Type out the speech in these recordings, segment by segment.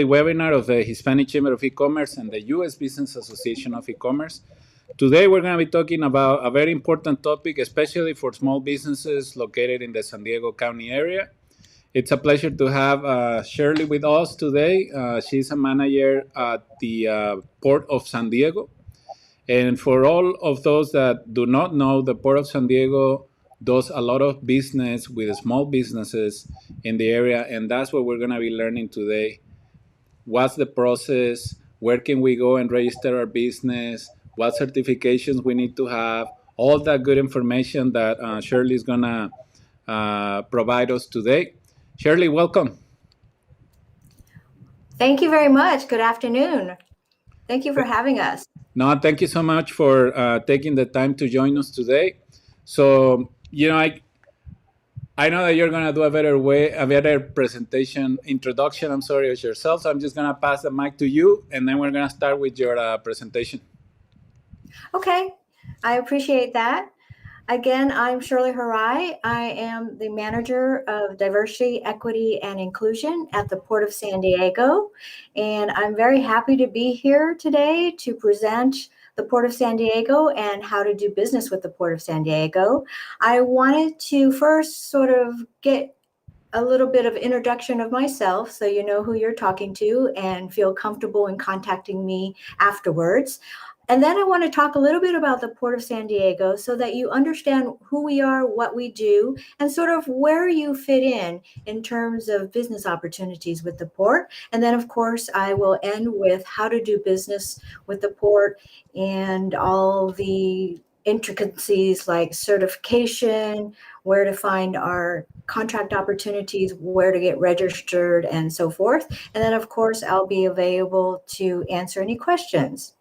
webinar of the Hispanic Chamber of E-Commerce and the U.S. Business Association of E-Commerce. Today, we're going to be talking about a very important topic, especially for small businesses located in the San Diego County area. It's a pleasure to have Shirley with us today. She's a manager at the Port of San Diego. And for all of those that do not know, the Port of San Diego does a lot of business with small businesses in the area, and that's what we're going to be learning today. What's the process? Where can we go and register our business? What certifications we need to have? All that good information that Shirley is going to provide us today. Shirley, welcome. Thank you very much. Good afternoon. Thank you for having us. No, thank you so much for taking the time to join us today. So, I know that you're going to do a better presentation, introduction, of yourself. So I'm just going to pass the mic to you, and then we're going to start with your presentation. Okay, I appreciate that. Again, I'm Shirley Hirai. I am the Manager of Diversity, Equity, and Inclusion at the Port of San Diego. And I'm very happy to be here today to present the Port of San Diego and how to do business with the Port of San Diego. I wanted to first sort of get a little bit of introduction of myself so you know who you're talking to and feel comfortable in contacting me afterwards. And then I want to talk a little bit about the Port of San Diego so that you understand who we are, what we do, and sort of where you fit in terms of business opportunities with the port. And then, of course, I will end with how to do business with the port and all the intricacies like certification, where to find our contract opportunities, where to get registered, and so forth. And then, of course, I'll be available to answer any questions.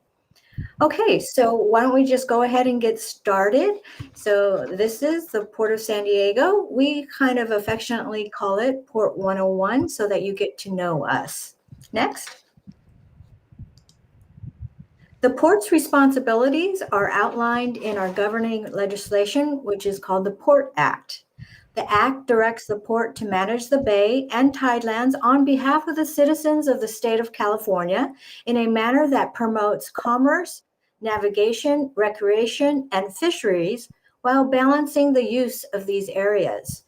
Okay, so why don't we just go ahead and get started? So this is the Port of San Diego. We kind of affectionately call it Port 101 so that you get to know us. Next. The port's responsibilities are outlined in our governing legislation, which is called the Port Act. The Act directs the port to manage the bay and tidelands on behalf of the citizens of the state of California in a manner that promotes commerce, navigation, recreation, and fisheries while balancing the use of these areas.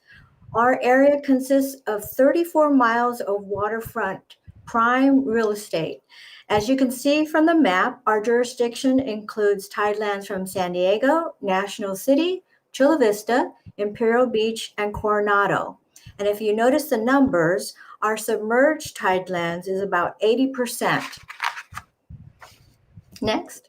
Our area consists of 34 miles of waterfront prime real estate. As you can see from the map, our jurisdiction includes tidelands from San Diego, National City, Chula Vista, Imperial Beach, and Coronado. And if you notice the numbers, our submerged tidelands is about 80%. Next.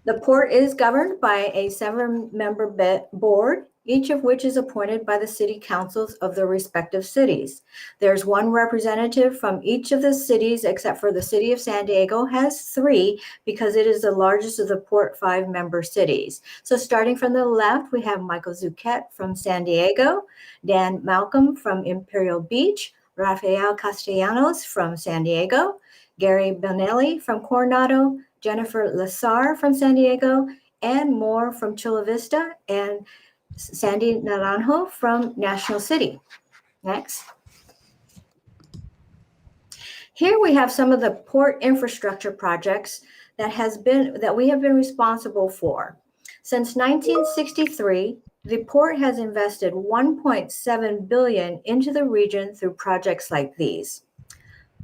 The port is governed by a 7-member board, each of which is appointed by the city councils of the respective cities. There's one representative from each of the cities, except for the city of San Diego has 3 because it is the largest of the port 5-member cities. So starting from the left, we have Michael Zuquette from San Diego, Dan Malcolm from Imperial Beach, Rafael Castellanos from San Diego, Gary Bonelli from Coronado, Jennifer Lazar from San Diego, and more from Chula Vista, and Sandy Naranjo from National City. Next. Here we have some of the port infrastructure projects that we have been responsible for. Since 1963, the port has invested $1.7 billion into the region through projects like these: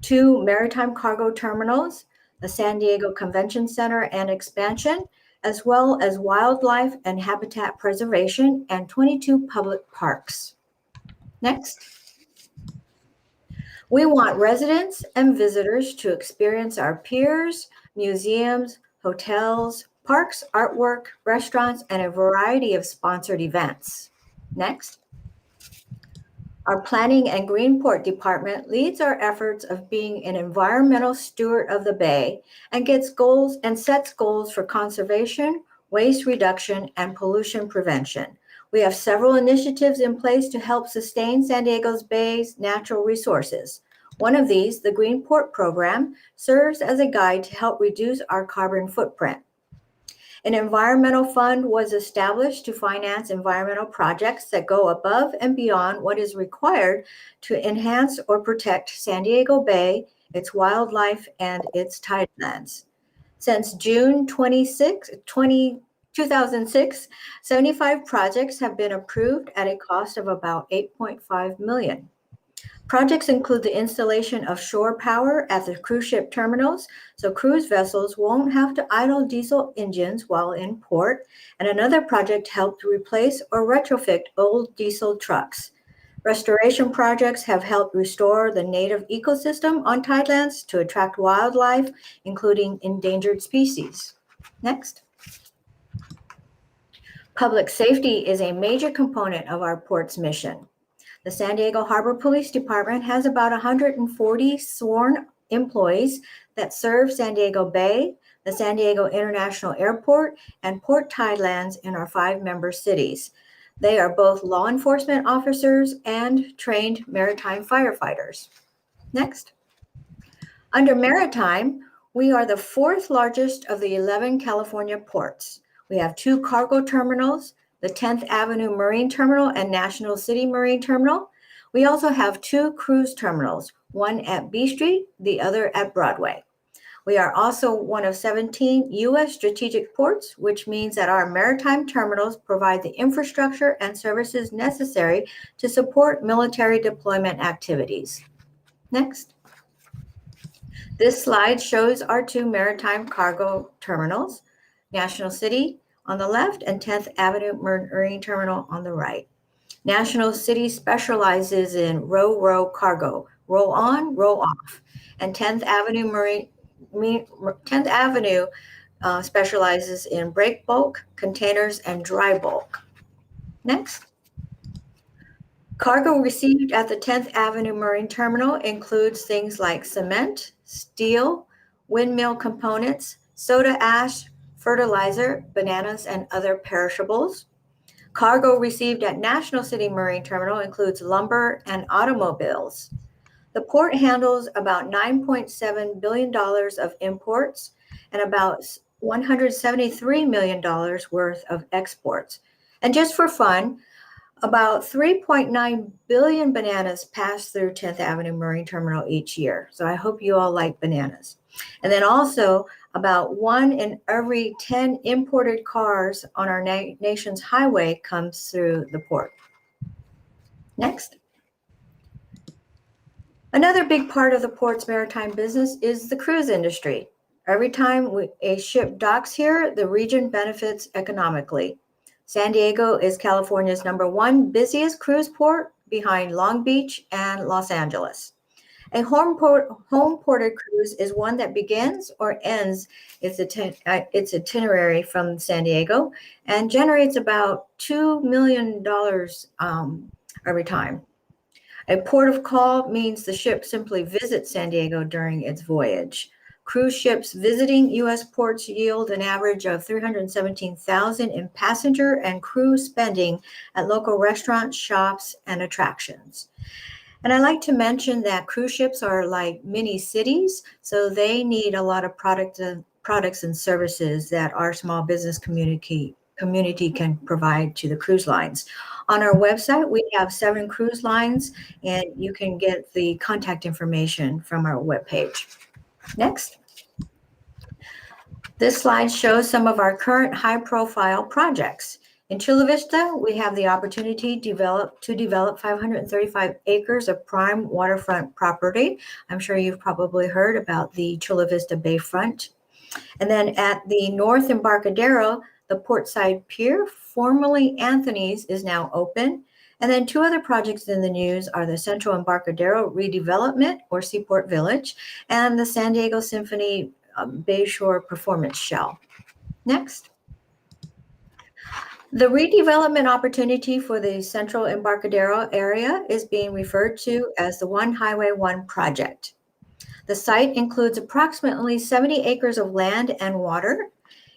2 maritime cargo terminals, the San Diego Convention Center and expansion, as well as wildlife and habitat preservation, and 22 public parks. Next. We want residents and visitors to experience our piers, museums, hotels, parks, artwork, restaurants, and a variety of sponsored events. Next. Our Planning and Greenport Department leads our efforts of being an environmental steward of the bay and sets goals for conservation, waste reduction, and pollution prevention. We have several initiatives in place to help sustain San Diego's bay's natural resources. One of these, the Greenport program, serves as a guide to help reduce our carbon footprint. An environmental fund was established to finance environmental projects that go above and beyond what is required to enhance or protect San Diego Bay its wildlife, and its tidelands. Since June 2006, 75 projects have been approved at a cost of about $8.5 million. Projects include the installation of shore power at the cruise ship terminals, so cruise vessels won't have to idle diesel engines while in port, and another project helped replace or retrofit old diesel trucks. Restoration projects have helped restore the native ecosystem on tidelands to attract wildlife, including endangered species. Next. Public safety is a major component of our port's mission. The San Diego Harbor Police Department has about 140 sworn employees that serve San Diego Bay, the San Diego International Airport, and Port Tidelands in our 5 member cities. They are both law enforcement officers and trained maritime firefighters. Next. Under maritime, we are the 4th largest of the 11 California ports. We have 2 cargo terminals, the 10th Avenue Marine Terminal and National City Marine Terminal. We also have 2 cruise terminals, one at B Street, the other at Broadway. We are also one of 17 U.S. strategic ports, which means that our maritime terminals provide the infrastructure and services necessary to support military deployment activities. Next. This slide shows our 2 maritime cargo terminals, National City on the left and 10th Avenue Marine Terminal on the right. National City specializes in row cargo, roll on, roll off, and 10th Avenue specializes in break bulk, containers, and dry bulk. Next. Cargo received at the 10th Avenue Marine Terminal includes things like cement, steel, windmill components, soda ash, fertilizer, bananas, and other perishables. Cargo received at National City Marine Terminal includes lumber and automobiles. The port handles about $9.7 billion of imports and about $173 million worth of exports. And just for fun, about 3.9 billion bananas pass through 10th Avenue Marine Terminal each year. So I hope you all like bananas. And then also about 1 in every 10 imported cars on our nation's highway comes through the port. Next. Another big part of the port's maritime business is the cruise industry. Every time a ship docks here, the region benefits economically. San Diego is California's #1 busiest cruise port behind Long Beach and Los Angeles. A home-ported cruise is one that begins or ends its itinerary from San Diego and generates about $2 million every time. A port of call means the ship simply visits San Diego during its voyage. Cruise ships visiting U.S. ports yield an average of $317,000 in passenger and crew spending at local restaurants, shops, and attractions. And I like to mention that cruise ships are like mini cities, so they need a lot of products and services that our small business community can provide to the cruise lines. On our website, we have 7 cruise lines, and you can get the contact information from our webpage. Next. This slide shows some of our current high-profile projects. In Chula Vista, we have the opportunity to develop 535 acres of prime waterfront property. I'm sure you've probably heard about the Chula Vista Bayfront. And then at the North Embarcadero, the Portside Pier, formerly Anthony's, is now open. And then 2 other projects in the news are the Central Embarcadero Redevelopment, or Seaport Village, and the San Diego Symphony Bayshore Performance Shell. Next. The redevelopment opportunity for the Central Embarcadero area is being referred to as the One Highway 1 project. The site includes approximately 70 acres of land and water.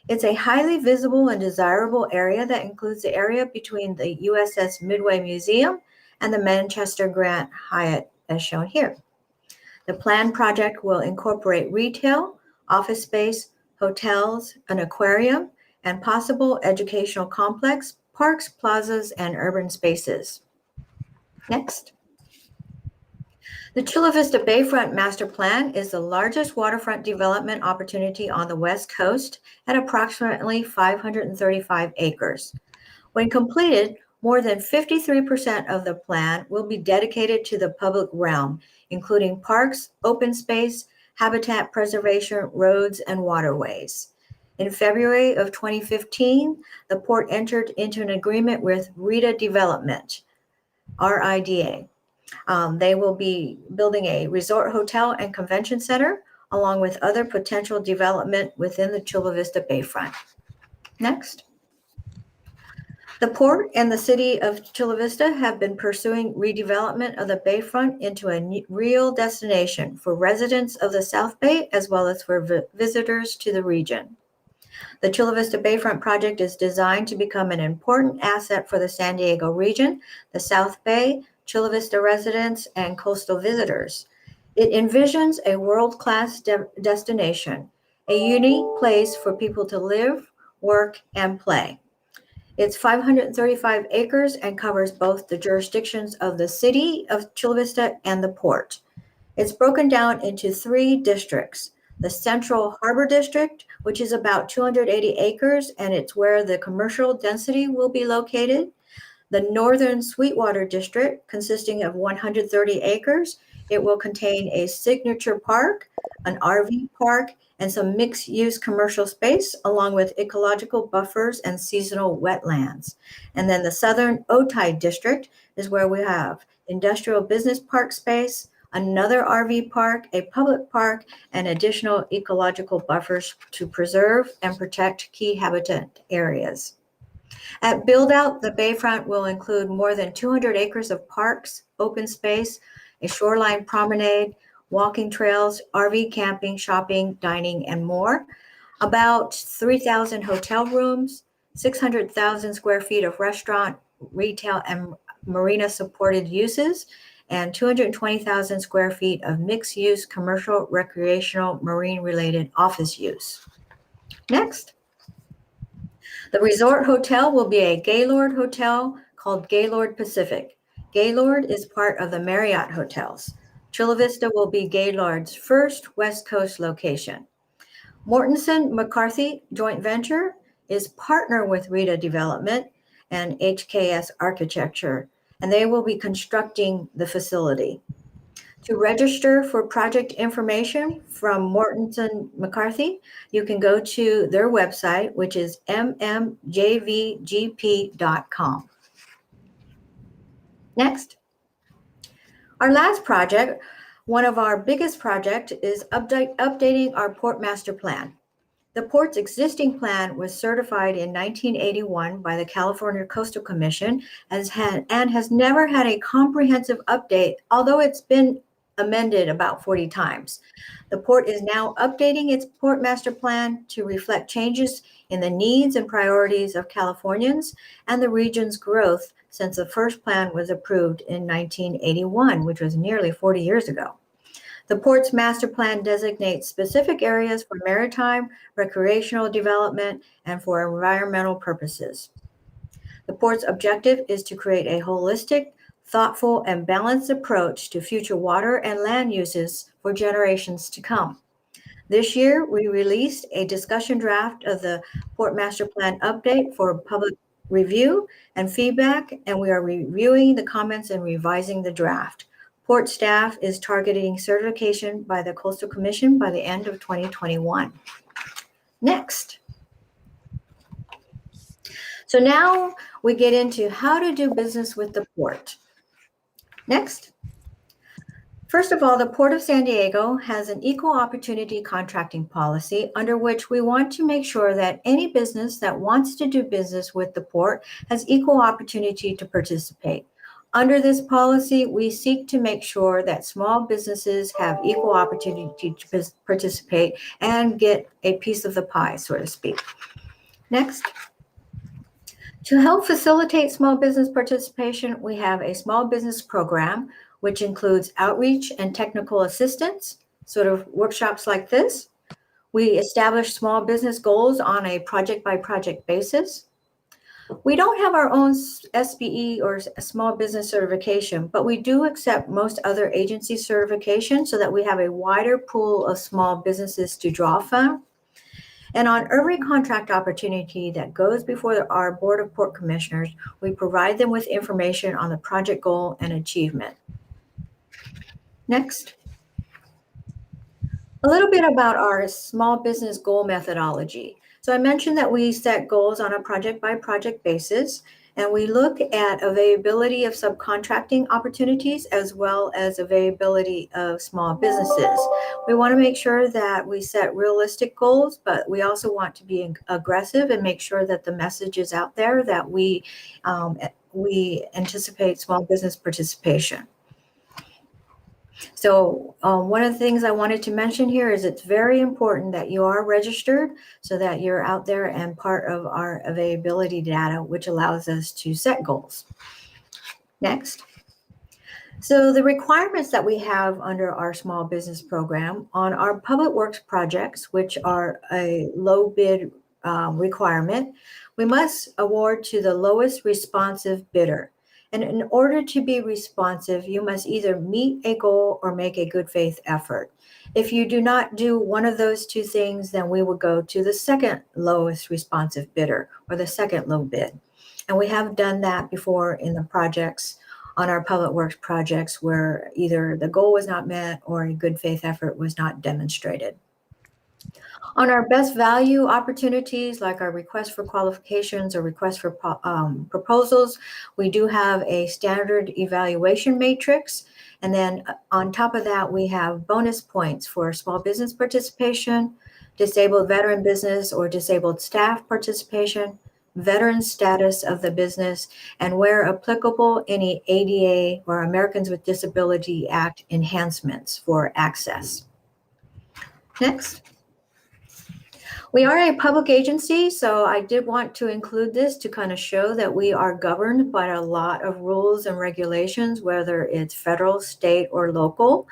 It's a highly visible and desirable area that includes the area between the USS Midway Museum and the Manchester Grand Hyatt, as shown here. The planned project will incorporate retail, office space, hotels, an aquarium, and possible educational complex, parks, plazas, and urban spaces. Next. The Chula Vista Bayfront Master Plan is the largest waterfront development opportunity on the West Coast at approximately 535 acres. When completed, more than 53% of the plan will be dedicated to the public realm, including parks, open space, habitat preservation, roads, and waterways. In February of 2015, the port entered into an agreement with Redevelopment, RIDA. They will be building a resort hotel and convention center, along with other potential development within the Chula Vista Bayfront. Next. The port and the city of Chula Vista have been pursuing redevelopment of the Bayfront into a real destination for residents of the South Bay as well as for visitors to the region. The Chula Vista Bayfront project is designed to become an important asset for the San Diego region, the South Bay, Chula Vista residents, and coastal visitors. It envisions a world-class destination, a unique place for people to live, work, and play. It's 535 acres and covers both the jurisdictions of the city of Chula Vista and the port. It's broken down into 3 districts. The Central Harbor District, which is about 280 acres, and it's where the commercial density will be located. The Northern Sweetwater District, consisting of 130 acres. It will contain a signature park, an RV park, and some mixed-use commercial space, along with ecological buffers and seasonal wetlands. And then the Southern Otay District is where we have industrial business park space, another RV park, a public park, and additional ecological buffers to preserve and protect key habitat areas. At build-out, the Bayfront will include more than 200 acres of parks, open space, a shoreline promenade, walking trails, RV camping, shopping, dining, and more. About 3,000 hotel rooms, 600,000 square feet of restaurant, retail, and marina-supported uses, and 220,000 square feet of mixed-use commercial, recreational, marine-related office use. Next. The resort hotel will be a Gaylord Hotel called Gaylord Pacific. Gaylord is part of the Marriott Hotels. Chula Vista will be Gaylord's first West Coast location. Mortenson McCarthy joint venture is partner with Redevelopment and HKS Architecture, and they will be constructing the facility. To register for project information from Mortenson McCarthy, you can go to their website, which is mmjvgp.com. Next. Our last project, one of our biggest projects, is updating our port master plan. The port's existing plan was certified in 1981 by the California Coastal Commission and has never had a comprehensive update, although it's been amended about 40 times. The port is now updating its port master plan to reflect changes in the needs and priorities of Californians and the region's growth since the first plan was approved in 1981, which was nearly 40 years ago. The port's master plan designates specific areas for maritime, recreational development, and for environmental purposes. The port's objective is to create a holistic, thoughtful, and balanced approach to future water and land uses for generations to come. This year, we released a discussion draft of the Port Master Plan update for public review and feedback, and we are reviewing the comments and revising the draft. Port staff is targeting certification by the Coastal Commission by the end of 2021. Next. So now we get into how to do business with the port. Next. First of all, the Port of San Diego has an equal opportunity contracting policy under which we want to make sure that any business that wants to do business with the port has equal opportunity to participate. Under this policy, we seek to make sure that small businesses have equal opportunity to participate and get a piece of the pie, so to speak. Next. To help facilitate small business participation, we have a small business program, which includes outreach and technical assistance, sort of workshops like this. We establish small business goals on a project-by-project basis. We don't have our own SBE or small business certification, but we do accept most other agency certifications so that we have a wider pool of small businesses to draw from. And on every contract opportunity that goes before our Board of Port Commissioners, we provide them with information on the project goal and achievement. Next. A little bit about our small business goal methodology. So I mentioned that we set goals on a project-by-project basis, and we look at availability of subcontracting opportunities as well as availability of small businesses. We want to make sure that we set realistic goals, but we also want to be aggressive and make sure that the message is out there that we anticipate small business participation. So one of the things I wanted to mention here is it's very important that you are registered so that you're out there and part of our availability data, which allows us to set goals. Next. So the requirements that we have under our small business program on our public works projects, which are a low bid requirement, we must award to the lowest responsive bidder. And in order to be responsive, you must either meet a goal or make a good faith effort. If you do not do one of those two things, then we will go to the second lowest responsive bidder or the second low bid. And we have done that before in the projects, on our public works projects, where either the goal was not met or a good faith effort was not demonstrated. On our best value opportunities, like our request for qualifications or request for proposals, we do have a standard evaluation matrix. And then on top of that, we have bonus points for small business participation, disabled veteran business or disabled staff participation, veteran status of the business, and where applicable, any ADA or Americans with Disability Act enhancements for access. Next. We are a public agency, so I did want to include this to kind of show that we are governed by a lot of rules and regulations, whether it's federal, state, or local.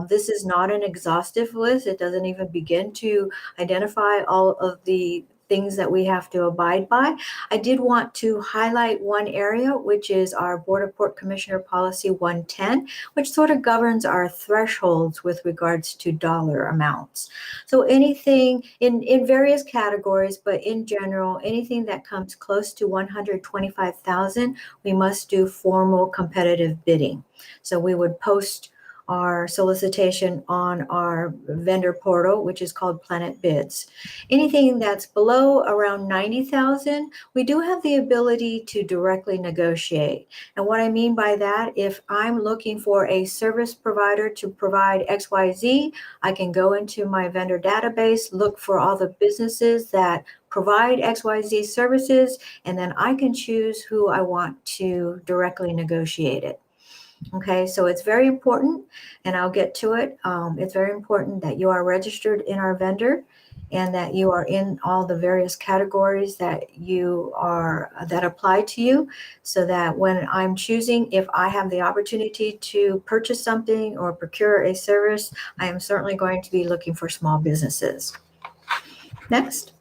This is not an exhaustive list. It doesn't even begin to identify all of the things that we have to abide by. I did want to highlight one area, which is our Board of Port Commissioner Policy 110, which sort of governs our thresholds with regards to dollar amounts. So anything in various categories, but in general, anything that comes close to $125,000, we must do formal competitive bidding. So we would post our solicitation on our vendor portal, which is called Planet Bids. Anything that's below around 90,000, we do have the ability to directly negotiate. And what I mean by that, if I'm looking for a service provider to provide XYZ, I can go into my vendor database, look for all the businesses that provide XYZ services, and then I can choose who I want to directly negotiate it. Okay, so it's very important, and I'll get to it. It's very important that you are registered in our vendor and that you are in all the various categories that apply to you, so that when I'm choosing if I have the opportunity to purchase something or procure a service, I am certainly going to be looking for small businesses. Next.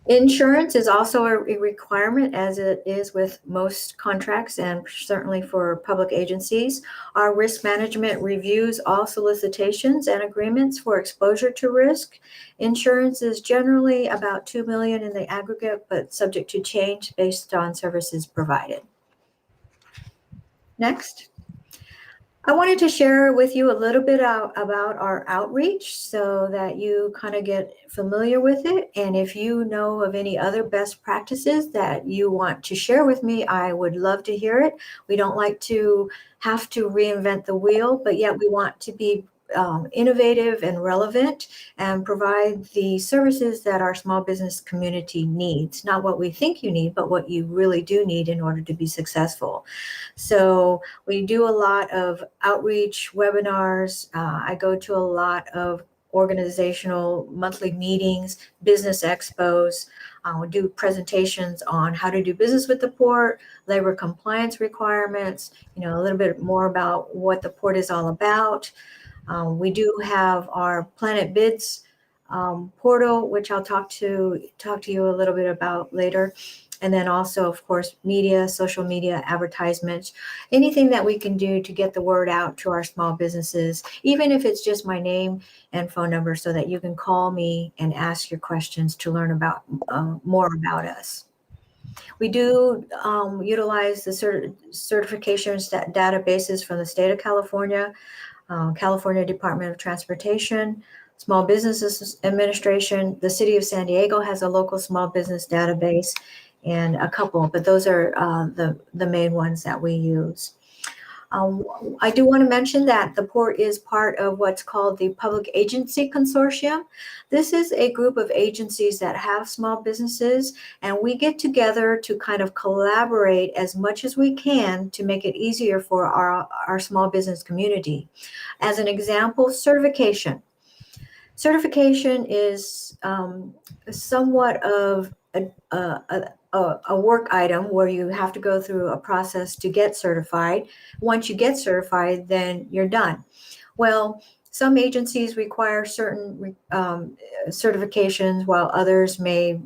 Insurance is also a requirement, as it is with most contracts and certainly for public agencies. Our risk management reviews all solicitations and agreements for exposure to risk. Insurance is generally about $2 million in the aggregate, but subject to change based on services provided. Next. I wanted to share with you a little bit about our outreach so that you kind of get familiar with it. And if you know of any other best practices that you want to share with me, I would love to hear it. We don't like to have to reinvent the wheel, but yet we want to be innovative and relevant and provide the services that our small business community needs. Not what we think you need, but what you really do need in order to be successful. So we do a lot of outreach webinars. I go to a lot of organizational monthly meetings, business expos. We do presentations on how to do business with the port, labor compliance requirements, a little bit more about what the port is all about. We do have our Planet Bids portal, which I'll talk to you a little bit about later. And then also, of course, media, social media, advertisements, anything that we can do to get the word out to our small businesses, even if it's just my name and phone number, so that you can call me and ask your questions to learn about more about us. We do utilize the certifications databases from the state of California, California Department of Transportation, Small Business Administration. The city of San Diego has a local small business database, and a couple, but those are the main ones that we use. I do want to mention that the port is part of what's called the Public Agency Consortium. This is a group of agencies that have small businesses, and we get together to kind of collaborate as much as we can to make it easier for our small business community. As an example, certification. Certification is somewhat of a work item where you have to go through a process to get certified. Once you get certified, then you're done. Well, some agencies require certain certifications, while others may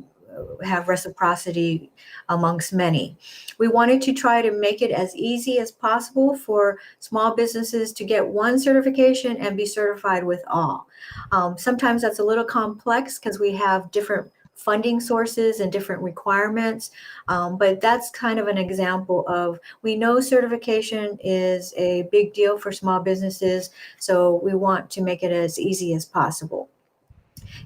have reciprocity amongst many. We wanted to try to make it as easy as possible for small businesses to get one certification and be certified with all. Sometimes that's a little complex because we have different funding sources and different requirements, but that's kind of an example of, we know certification is a big deal for small businesses, so we want to make it as easy as possible.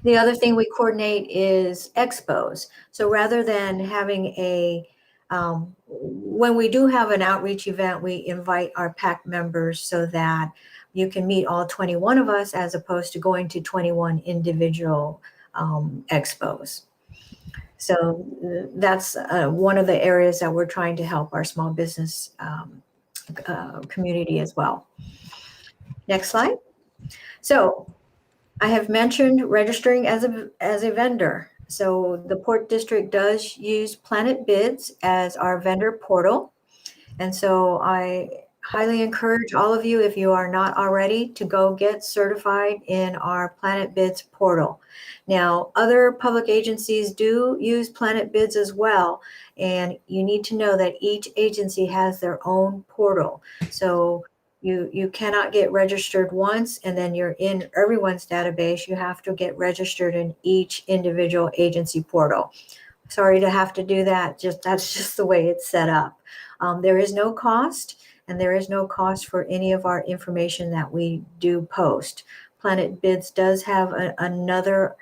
The other thing we coordinate is expos. So rather than having when we do have an outreach event, we invite our PAC members so that you can meet all 21 of us, as opposed to going to 21 individual expos. So that's one of the areas that we're trying to help our small business community as well. Next slide. So I have mentioned registering as a vendor. So the Port District does use Planet Bids as our vendor portal. And so I highly encourage all of you, if you are not already, to go get certified in our Planet Bids portal. Now, other public agencies do use Planet Bids as well, and you need to know that each agency has their own portal. So you cannot get registered once and then you're in everyone's database. You have to get registered in each individual agency portal. Sorry to have to do that. That's just the way it's set up. There is no cost, and there is no cost for any of our information that we do post. Planet Bids does have another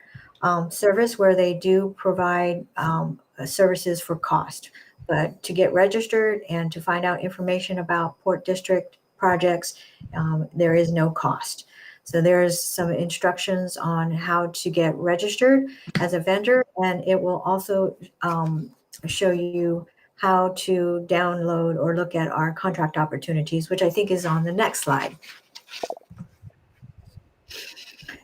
service where they do provide services for cost. But to get registered and to find out information about Port District projects, there is no cost. So there's some instructions on how to get registered as a vendor, and it will also show you how to download or look at our contract opportunities, which I think is on the next slide.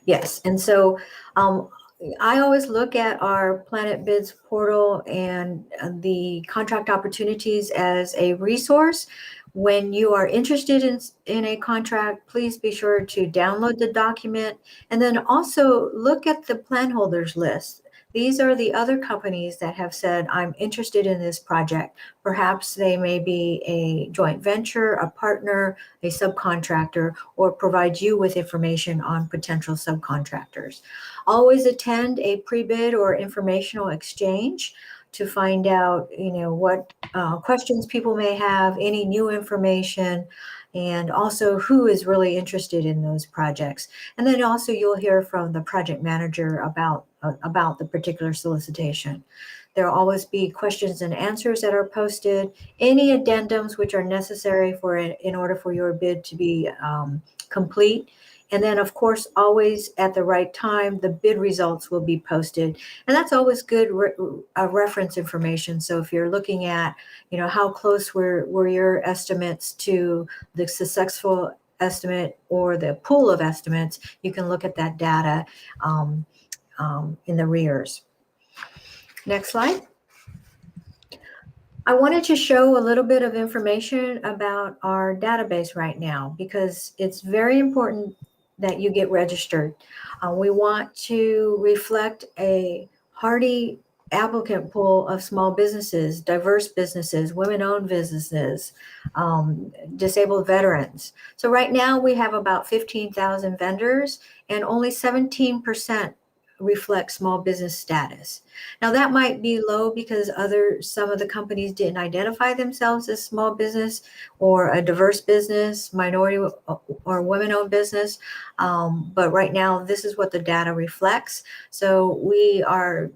Yes, and so I always look at our Planet Bids portal and the contract opportunities as a resource. When you are interested in a contract, please be sure to download the document, and then also look at the plan holders list. These are the other companies that have said, I'm interested in this project. Perhaps they may be a joint venture, a partner, a subcontractor, or provide you with information on potential subcontractors. Always attend a pre-bid or informational exchange to find out, what questions people may have, any new information, and also who is really interested in those projects. And then also you'll hear from the project manager about the particular solicitation. There'll always be questions and answers that are posted, any addendums which are necessary in order for your bid to be complete. And then, of course, always at the right time, the bid results will be posted. And that's always good reference information. So if you're looking at, how close were your estimates to the successful estimate or the pool of estimates, you can look at that data in the rears. Next slide. I wanted to show a little bit of information about our database right now, because it's very important that you get registered. We want to reflect a hearty applicant pool of small businesses, diverse businesses, women-owned businesses, disabled veterans. So right now we have about 15,000 vendors, and only 17% reflect small business status. Now that might be low because some of the companies didn't identify themselves as small business or a diverse business, minority or women-owned business. But right now, this is what the data reflects. So we are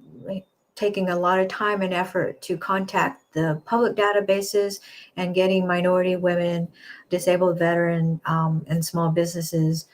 taking a lot of time and effort to contact the public databases and getting minority, women, disabled veteran, and small businesses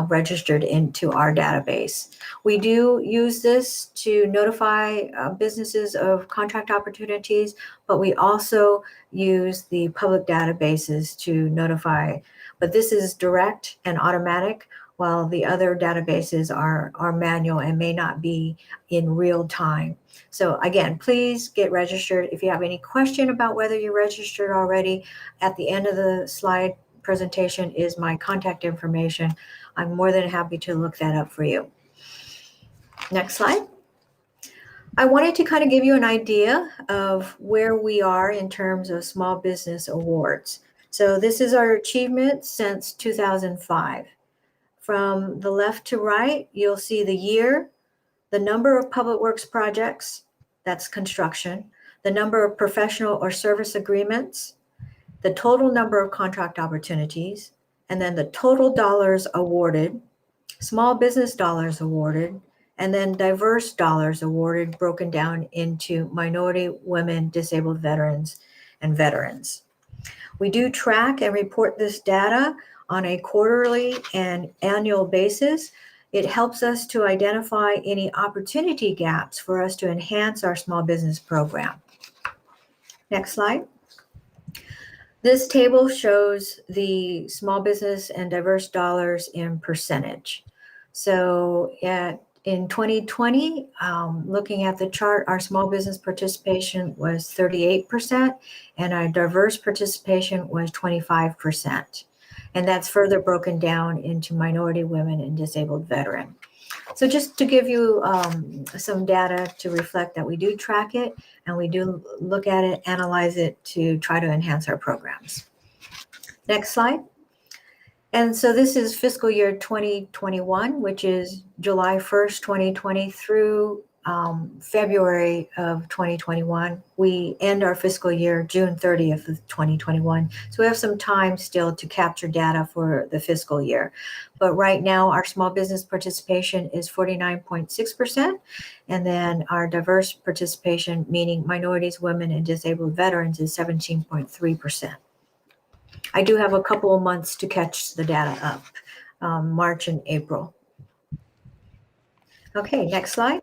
registered into our database. We do use this to notify businesses of contract opportunities, but we also use the public databases to notify. But this is direct and automatic, while the other databases are manual and may not be in real time. So again, please get registered. If you have any question about whether you're registered already, at the end of the slide presentation is my contact information. I'm more than happy to look that up for you. Next slide. I wanted to kind of give you an idea of where we are in terms of small business awards. So this is our achievement since 2005. From the left to right, you'll see the year, the number of public works projects, that's construction, the number of professional or service agreements, the total number of contract opportunities, and then the total dollars awarded, small business dollars awarded, and then diverse dollars awarded broken down into minority, women, disabled veterans, and veterans. We do track and report this data on a quarterly and annual basis. It helps us to identify any opportunity gaps for us to enhance our small business program. Next slide. This table shows the small business and diverse dollars in percentage. So in 2020, looking at the chart, our small business participation was 38% and our diverse participation was 25%. And that's further broken down into minority, women, and disabled veteran. So just to give you some data to reflect that we do track it and we do look at it, analyze it to try to enhance our programs. Next slide. And so this is fiscal year 2021, which is July 1st, 2020 through February of 2021. We end our fiscal year June 30th of 2021. So we have some time still to capture data for the fiscal year. But right now our small business participation is 49.6%. And then our diverse participation, meaning minorities, women, and disabled veterans, is 17.3%. I do have a couple of months to catch the data up, March and April. Okay, next slide.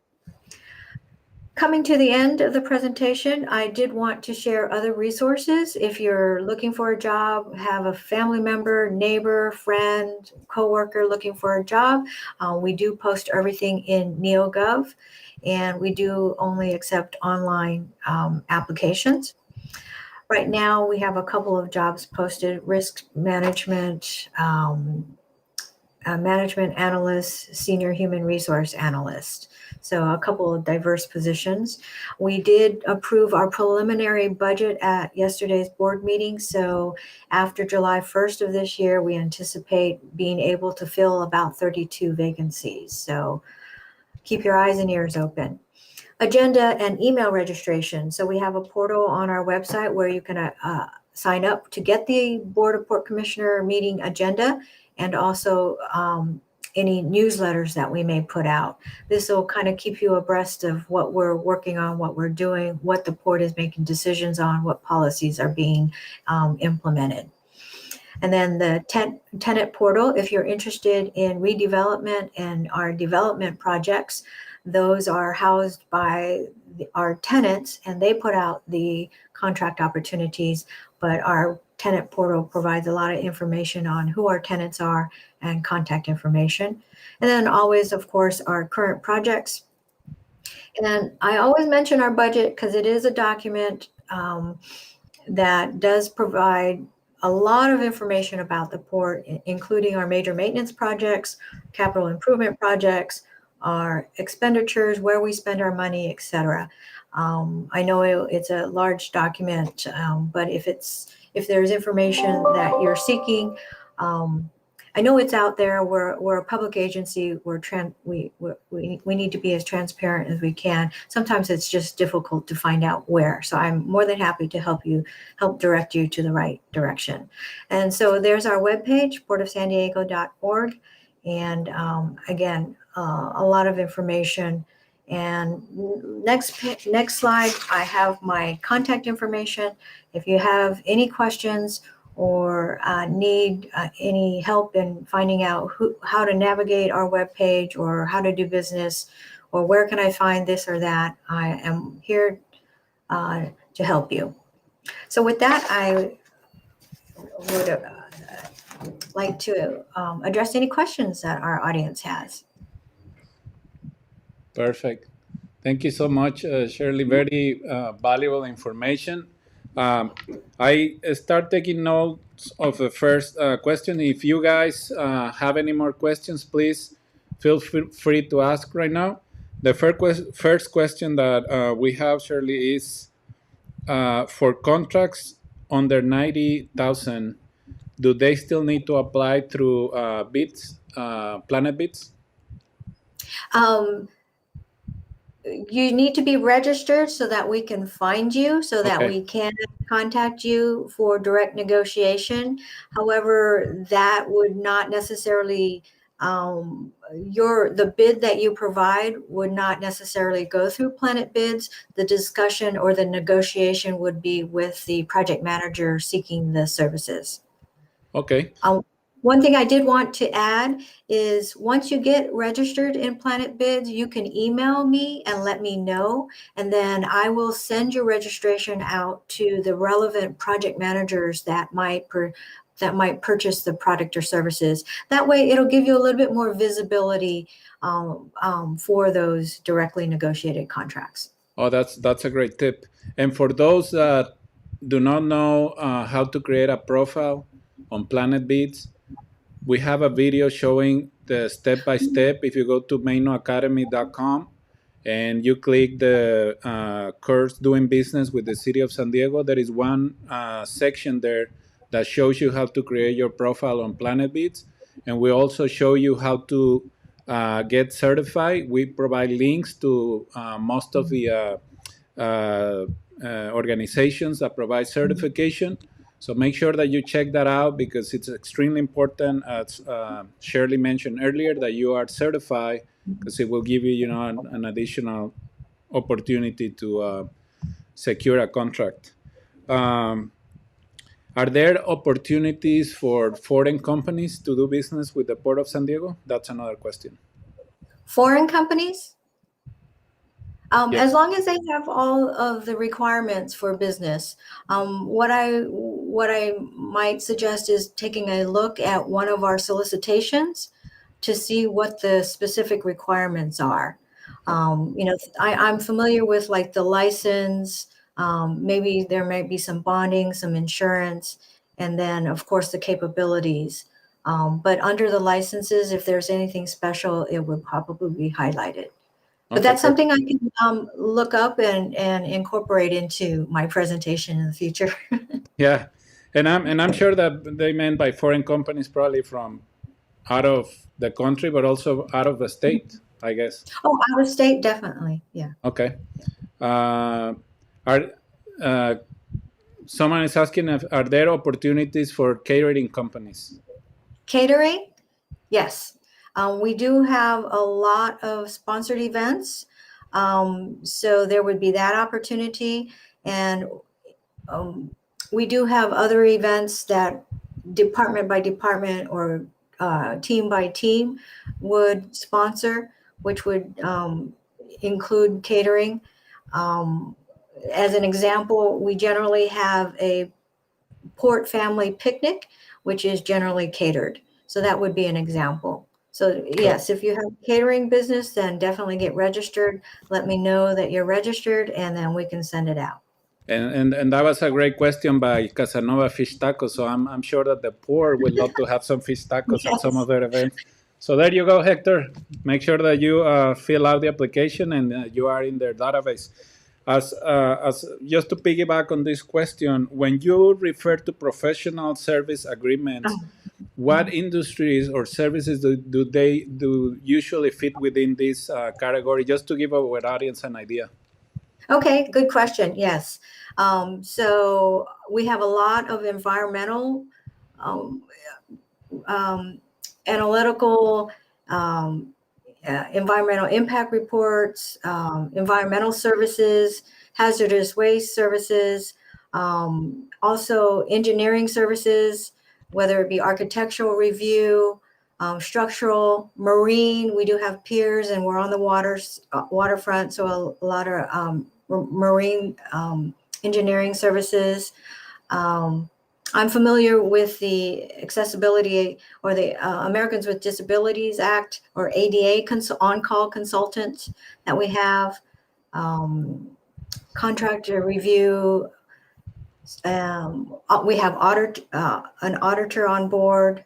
Coming to the end of the presentation, I did want to share other resources. If you're looking for a job, have a family member, neighbor, friend, coworker looking for a job, we do post everything in NeoGov, and we do only accept online applications. Right now, we have a couple of jobs posted: risk management, management analyst, senior human resource analyst. So a couple of diverse positions. We did approve our preliminary budget at yesterday's board meeting. So after July 1st of this year, we anticipate being able to fill about 32 vacancies. So keep your eyes and ears open. Agenda and email registration. So we have a portal on our website where you can sign up to get the Board of Port Commissioner meeting agenda and also any newsletters that we may put out. This will kind of keep you abreast of what we're working on, what we're doing, what the port is making decisions on, what policies are being implemented. And then the tenant portal, if you're interested in redevelopment and our development projects, those are housed by our tenants and they put out the contract opportunities, but our tenant portal provides a lot of information on who our tenants are and contact information. And then always, of course, our current projects. And I always mention our budget because it is a document that does provide a lot of information about the port, including our major maintenance projects, capital improvement projects, our expenditures, where we spend our money, etc. I know it's a large document, but if there's information that you're seeking, I know it's out there. We're a public agency. We need to be as transparent as we can. Sometimes it's just difficult to find out where. So I'm more than happy to help direct you to the right direction. And so there's our webpage, portofsandiego.org. And again, a lot of information. And next slide, I have my contact information. If you have any questions or need any help in finding out how to navigate our webpage or how to do business or where can I find this or that, I am here to help you. So with that, I would like to address any questions that our audience has. Perfect. Thank you so much, Shirley. Very valuable information. I start taking notes of the first question. If you guys have any more questions, please feel free to ask right now. The first question that we have, Shirley, is for contracts under 90,000, do they still need to apply through bids, Planet bids? You need to be registered so that we can find you, so that we can contact you for direct negotiation. However, that would not necessarily, the bid that you provide would not necessarily go through Planet bids. The discussion or the negotiation would be with the project manager seeking the services. Okay. One thing I did want to add is once you get registered in Planet bids, you can email me and let me know, and then I will send your registration out to the relevant project managers that might purchase the product or services. That way, it'll give you a little bit more visibility for those directly negotiated contracts. Oh, that's a great tip. And for those that do not know how to create a profile on Planet bids, we have a video showing the step-by-step. If you go to mainoacademy.com and you click the course Doing Business with the City of San Diego, there is one section there that shows you how to create your profile on Planet bids. And we also show you how to get certified. We provide links to most of the organizations that provide certification. So make sure that you check that out because it's extremely important, as Shirley mentioned earlier, that you are certified because it will give you, an additional opportunity to secure a contract. Are there opportunities for foreign companies to do business with the Port of San Diego? That's another question. Foreign companies? Yes. As long as they have all of the requirements for business, what I might suggest is taking a look at one of our solicitations to see what the specific requirements are. I'm familiar with like the license, maybe there might be some bonding, some insurance, and then of course the capabilities. But under the licenses, if there's anything special, it would probably be highlighted. But that's something I can look up and incorporate into my presentation in the future. Yeah, and I'm sure that they meant by foreign companies probably from out of the country, but also out of the state, I guess. Oh, out of state, definitely, yeah. Okay. Someone is asking, are there opportunities for catering companies? Catering? Yes. We do have a lot of sponsored events, so there would be that opportunity. And we do have other events that department by department or team by team would sponsor, which would include catering. As an example, we generally have a port family picnic, which is generally catered. So that would be an example. So yes, if you have a catering business, then definitely get registered. Let me know that you're registered and then we can send it out. And that was a great question by Casanova Fish Tacos. So I'm sure that the poor would love to have some fish tacos at some Yes. of their events. So there you go, Hector. Make sure that you fill out the application and you are in their database. As just to piggyback on this question, when you refer to professional service agreements, what industries or services do they do usually fit within this category? Just to give our audience an idea. Okay, good question. Yes. So we have a lot of environmental, um, analytical, environmental impact reports, environmental services, hazardous waste services, also engineering services, whether it be architectural review, structural, marine. We do have piers, and we're on the waterfront, so a lot of marine engineering services. I'm familiar with the accessibility or the Americans with Disabilities Act or ADA on-call consultant that we have, contractor review. We have an auditor on board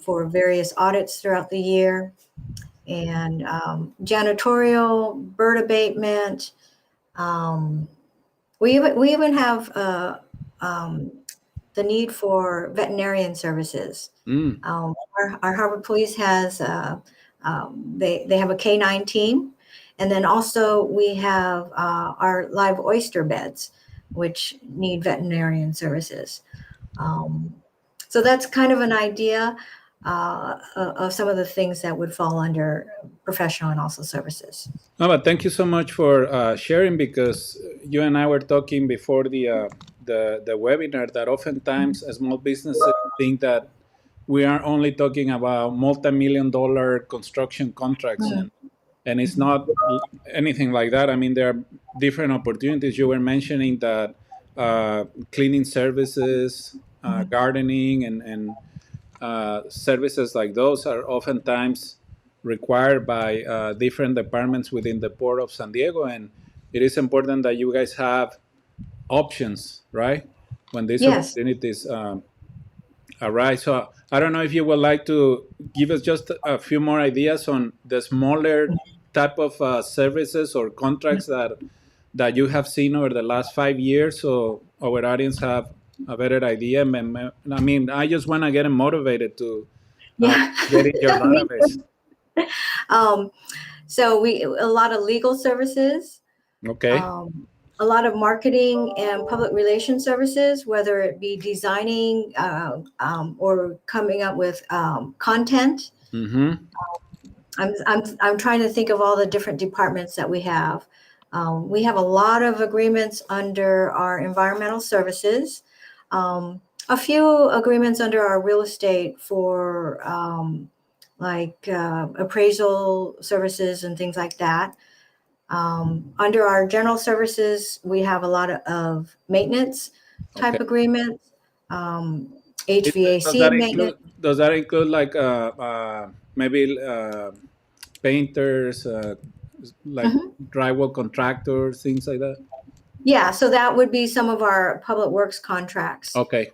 for various audits throughout the year, and janitorial, bird abatement. We even have the need for veterinarian services. Our Harbor Police has they have a K9 team, and then also we have our live oyster beds, which need veterinarian services. So that's kind of an idea of some of the things that would fall under professional and also services. No, but thank you so much for sharing, because you and I were talking before the webinar that oftentimes small businesses think that we are only talking about multi-million-dollar construction contracts, and it's not anything like that. I mean, there are different opportunities. You were mentioning that cleaning services, gardening, and services like those are oftentimes required by different departments within the Port of San Diego, and it is important that you guys have options, right, when these Yes. opportunities arise. So I don't know if you would like to give us just a few more ideas on the smaller type of services or contracts that you have seen over the last 5 years, so our audience have a better idea. I mean, I just want to get them motivated to get in your database. So a lot of legal services, Okay. a lot of marketing and public relations services, whether it be designing or coming up with content. I'm trying to think of all the different departments that we have. We have a lot of agreements under our environmental services, a few agreements under our real estate for appraisal services and things like that. Under our general services, we have a lot of maintenance type agreements, HVAC maintenance. Does that include like maybe painters, like drywall contractors, things like that? Yeah, so that would be some of our public works contracts. Okay.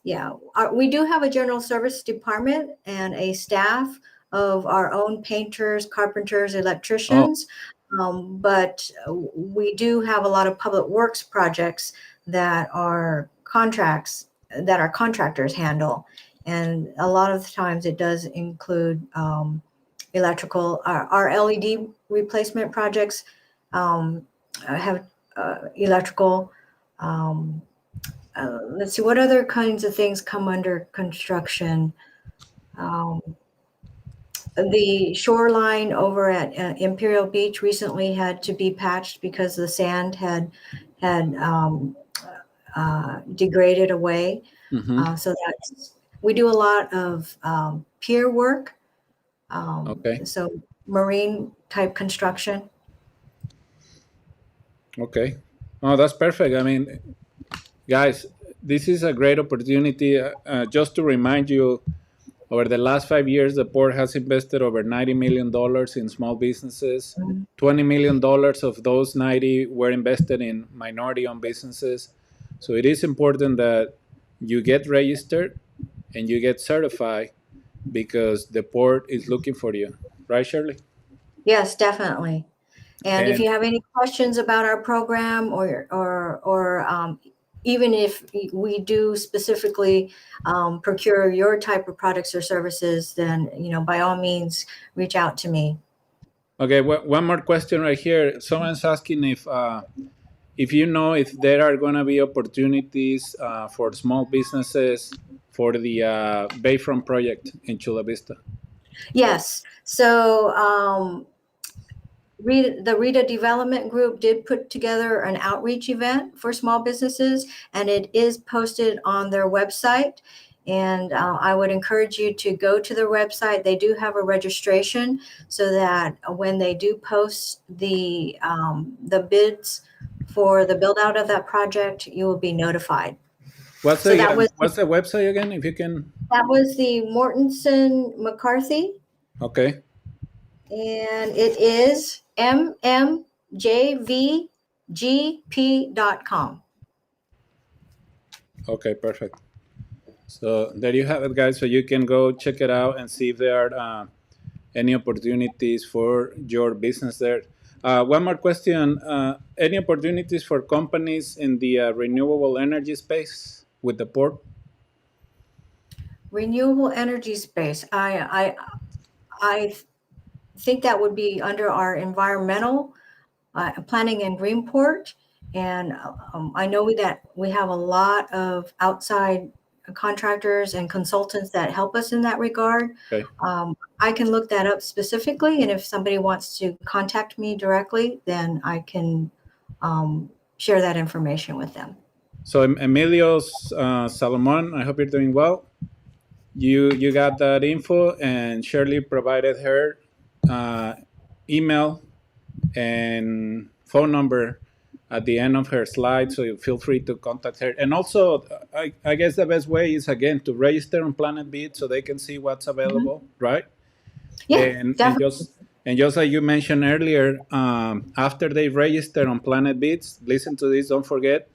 Yeah, we do have a general service department and a staff of our own painters, carpenters, electricians. But we do have a lot of public works projects that are contracts that our contractors handle. And a lot of the times it does include electrical. Our LED replacement projects have electrical. Let's see, what other kinds of things come under construction? The shoreline over at Imperial Beach recently had to be patched because the sand had degraded away. So we do a lot of pier work. So marine type construction. Okay. Oh, that's perfect. I mean, guys, this is a great opportunity. Just to remind you, Over the last 5 years, the port has invested over $90 million in small businesses. $20 million of those 90 were invested in minority-owned businesses. So it is important that you get registered and you get certified because the port is looking for you. Right, Shirley? Yes, definitely. And if And you have any questions about our program even if we do specifically procure your type of products or services, then, by all means, reach out to me. okay, one more question right here. Someone's asking if you know if there are going to be opportunities for small businesses for the Bayfront project in Chula Vista. Yes. So the Redevelopment group did put together an outreach event for small businesses, and it is posted on their website. And I would encourage you to go to their website. They do have a registration so that when they do post the bids for the build out of that project, you will be notified. What's So what's the website again, if you can? that was the Mortensen McCarthy, Okay. and it is mmjvgp.com. Okay, perfect. So there you have it, guys. So you can go check it out and see if there are any opportunities for your business there. One more question. Any opportunities for companies in the renewable energy space with the port? Renewable energy space. I think that would be under our environmental planning and Greenport. And I know that we have a lot of outside contractors and consultants that help us in that regard. Okay. I can look that up specifically, and if somebody wants to contact me directly, then I can share that information with them. So Emilio Salomon, I hope you're doing well. You got that info, and Shirley provided her email and phone number at the end of her slide, so you feel free to contact her. And also, I guess the best way is, again, to register on Planet Beat so they can see what's available, right? Yeah, and definitely. just like you mentioned earlier, after they register on Planet Beats, listen to this, don't forget,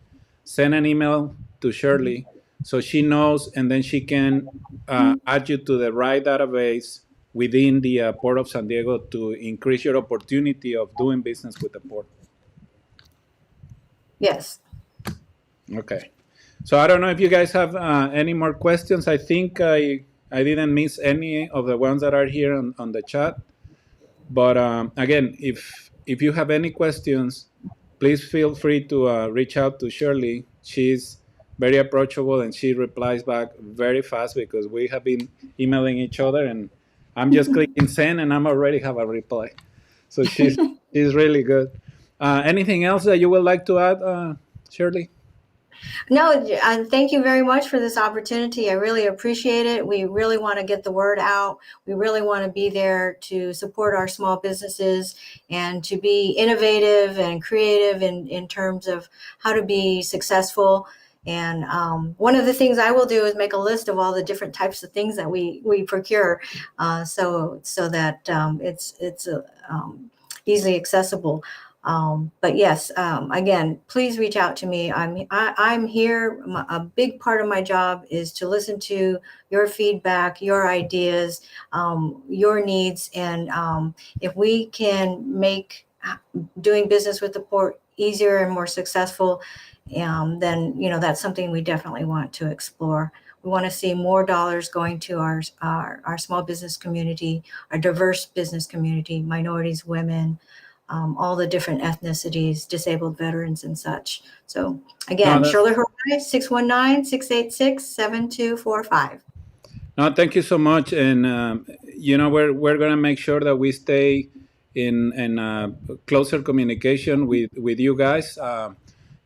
send an email to Shirley so she knows, and then she can add you to the right database within the Port of San Diego to increase your opportunity of doing business with the port. Yes. Okay. So I don't know if you guys have any more questions. I think I didn't miss any of the ones that are here on the chat. But again, if you have any questions, please feel free to reach out to Shirley. She's very approachable and she replies back very fast because we have been emailing each other, and I'm just clicking send and I'm already have a reply. So she's really good. Anything else that you would like to add, Shirley? No, and thank you very much for this opportunity. I really appreciate it. We really want to get the word out. We really want to be there to support our small businesses and to be innovative and creative in terms of how to be successful. And one of the things I will do is make a list of all the different types of things that we procure, so that it's easily accessible. But yes, again, please reach out to me. I'm here. A big part of my job is to listen to your feedback, your ideas, your needs, and if we can make doing business with the port easier and more successful, then that's something we definitely want to explore. We want to see more dollars going to our small business community, our diverse business community, minorities, women, all the different ethnicities, disabled veterans and such. So again, Shirley Hirai, 619-686-7245. No, thank you so much. And, we're going to make sure that we stay in closer communication with you guys.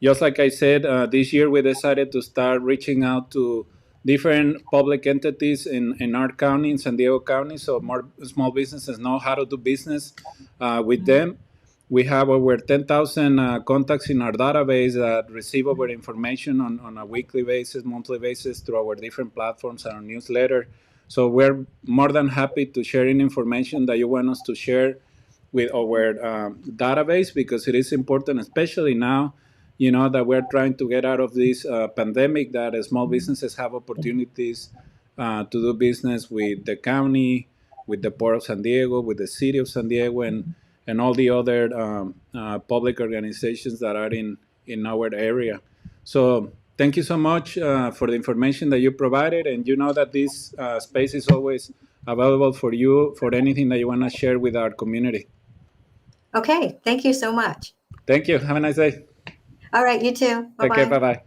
Just like I said, this year we decided to start reaching out to different public entities in our county, in San Diego County, so more small businesses know how to do business with them. We have over 10,000 contacts in our database that receive our information on a weekly basis, monthly basis through our different platforms and our newsletter. So we're more than happy to share any information that you want us to share with our database, because it is important, especially now, that we're trying to get out of this pandemic, that small businesses have opportunities to do business with the county, with the Port of San Diego, with the City of San Diego, and all the other public organizations that are in our area. So thank you so much for the information that you provided, and you know that this space is always available for you for anything that you want to share with our community. Okay, thank you so much. Thank you. Have a nice day. All right, you too. Take care. Bye-bye. Bye-bye.